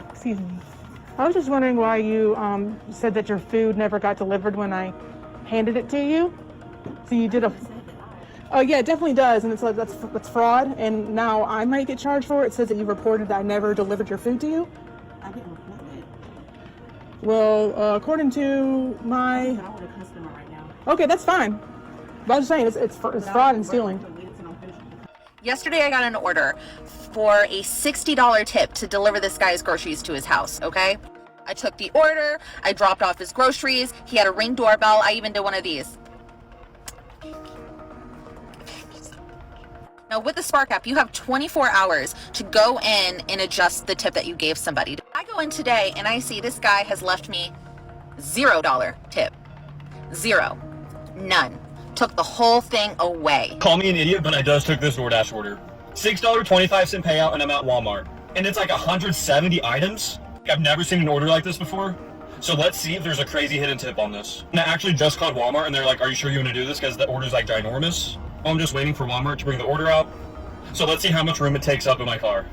Excuse me. I was just wondering why you said that your food never got delivered when I handed it to you. So you did a... Oh yeah, it definitely does, and it's like that's fraud, and now I might get charged for it. It says that you reported that I never delivered your food to you. I didn't report it. Well, according to my... I'm with a customer right now. Okay, that's fine. But I was just saying, it's fraud and stealing. Yesterday I got an order for a $60 tip to deliver this guy's groceries to his house, okay? I took the order, I dropped off his groceries, he had a Ring doorbell, I even did one of these. Now with the Spark app, you have 24 hours to go in and adjust the tip that you gave somebody. I go in today and I see this guy has left me $0 tip. Zero. None. Took the whole thing away. Call me an idiot, but I just took this DoorDash order. $6.25 payout, and I'm at Walmart. And it's like 170 items. I've never seen an order like this before. So let's see if there's a crazy hidden tip on this. And I actually just called Walmart, and they're like, are you sure you want to do this? Because the order's like ginormous. I'm just waiting for Walmart to bring the order out. So let's see how much room it takes up in my car.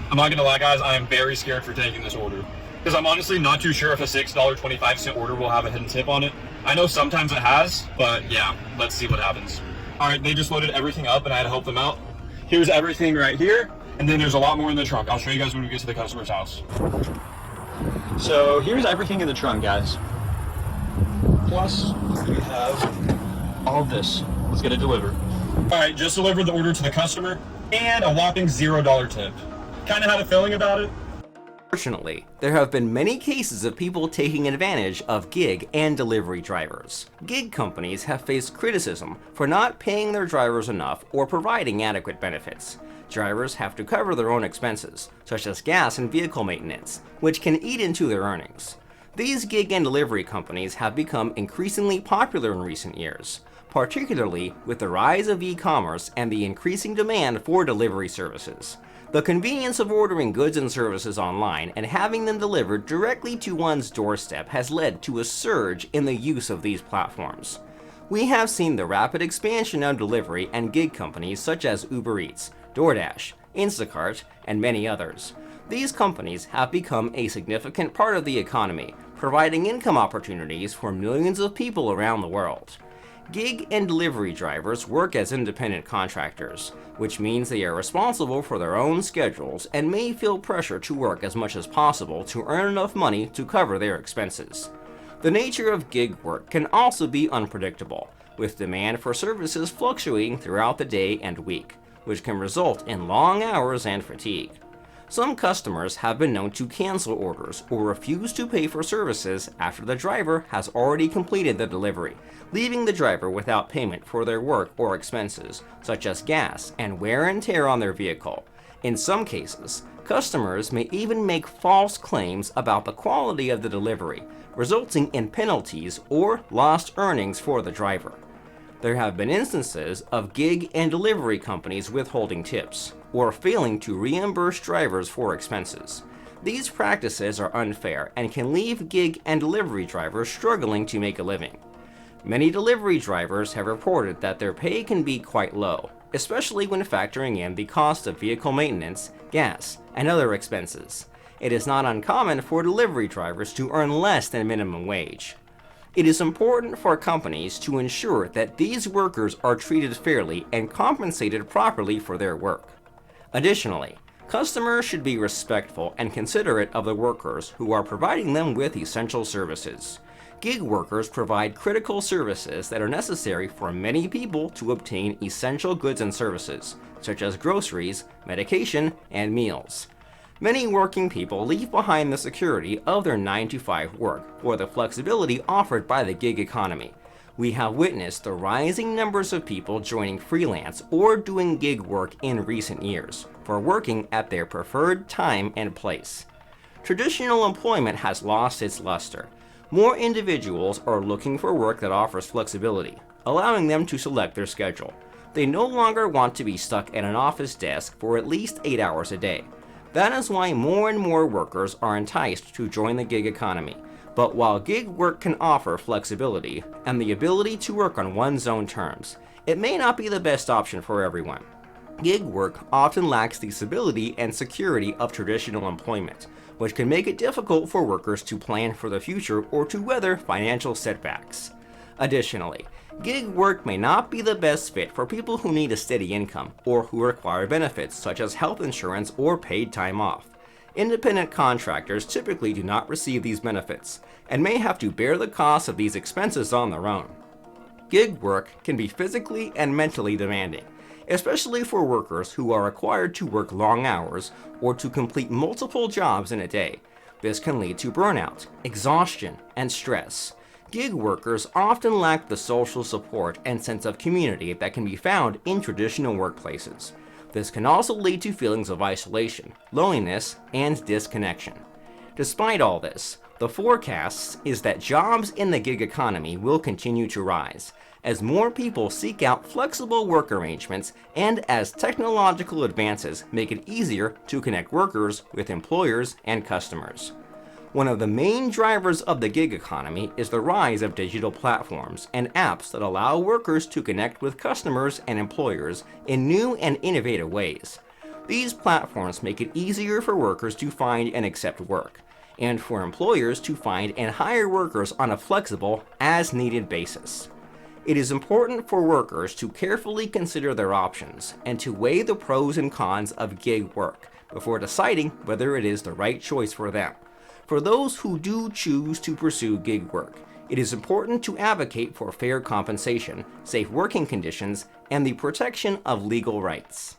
I'm not gonna lie, guys, I am very scared for taking this order. Because I'm honestly not too sure if a $6.25 order will have a hidden tip on it. I know sometimes it has, but yeah, let's see what happens. All right, they just loaded everything up and I had to help them out. Here's everything right here, and then there's a lot more in the trunk. I'll show you guys when we get to the customer's house. So here's everything in the trunk, guys. Plus, we have all of this. Let's get it delivered. All right, just delivered the order to the customer and a whopping $0 tip. Kind of had a feeling about it. Fortunately, there have been many cases of people taking advantage of gig and delivery drivers. Gig companies have faced criticism for not paying their drivers enough or providing adequate benefits. Drivers have to cover their own expenses, such as gas and vehicle maintenance, which can eat into their earnings. These gig and delivery companies have become increasingly popular in recent years, particularly with the rise of e-commerce and the increasing demand for delivery services. The convenience of ordering goods and services online and having them delivered directly to one's doorstep has led to a surge in the use of these platforms. We have seen the rapid expansion of delivery and gig companies such as Uber Eats, DoorDash, Instacart, and many others. These companies have become a significant part of the economy, providing income opportunities for millions of people around the world. Gig and delivery drivers work as independent contractors, which means they are responsible for their own schedules and may feel pressure to work as much as possible to earn enough money to cover their expenses. The nature of gig work can also be unpredictable, with demand for services fluctuating throughout the day and week, which can result in long hours and fatigue. Some customers have been known to cancel orders or refuse to pay for services after the driver has already completed the delivery, leaving the driver without payment for their work or expenses, such as gas and wear and tear on their vehicle. In some cases, customers may even make false claims about the quality of the delivery, resulting in penalties or lost earnings for the driver. There have been instances of gig and delivery companies withholding tips or failing to reimburse drivers for expenses. These practices are unfair and can leave gig and delivery drivers struggling to make a living. Many delivery drivers have reported that their pay can be quite low, especially when factoring in the cost of vehicle maintenance, gas, and other expenses. It is not uncommon for delivery drivers to earn less than minimum wage. It is important for companies to ensure that these workers are treated fairly and compensated properly for their work. Additionally, customers should be respectful and considerate of the workers who are providing them with essential services. Gig workers provide critical services that are necessary for many people to obtain essential goods and services, such as groceries, medication, and meals. Many working people leave behind the security of their 9-to-5 work for the flexibility offered by the gig economy. We have witnessed the rising numbers of people joining freelance or doing gig work in recent years for working at their preferred time and place. Traditional employment has lost its luster. More individuals are looking for work that offers flexibility, allowing them to select their schedule. They no longer want to be stuck at an office desk for at least 8 hours a day. That is why more and more workers are enticed to join the gig economy. But while gig work can offer flexibility and the ability to work on one's own terms, it may not be the best option for everyone. Gig work often lacks the stability and security of traditional employment, which can make it difficult for workers to plan for the future or to weather financial setbacks. Additionally, gig work may not be the best fit for people who need a steady income or who require benefits such as health insurance or paid time off. Independent contractors typically do not receive these benefits and may have to bear the cost of these expenses on their own. Gig work can be physically and mentally demanding, especially for workers who are required to work long hours or to complete multiple jobs in a day. This can lead to burnout, exhaustion, and stress. Gig workers often lack the social support and sense of community that can be found in traditional workplaces. This can also lead to feelings of isolation, loneliness, and disconnection. Despite all this, the forecast is that jobs in the gig economy will continue to rise as more people seek out flexible work arrangements and as technological advances make it easier to connect workers with employers and customers. One of the main drivers of the gig economy is the rise of digital platforms and apps that allow workers to connect with customers and employers in new and innovative ways. These platforms make it easier for workers to find and accept work, and for employers to find and hire workers on a flexible, as-needed basis. It is important for workers to carefully consider their options and to weigh the pros and cons of gig work before deciding whether it is the right choice for them. For those who do choose to pursue gig work, it is important to advocate for fair compensation, safe working conditions, and the protection of legal rights.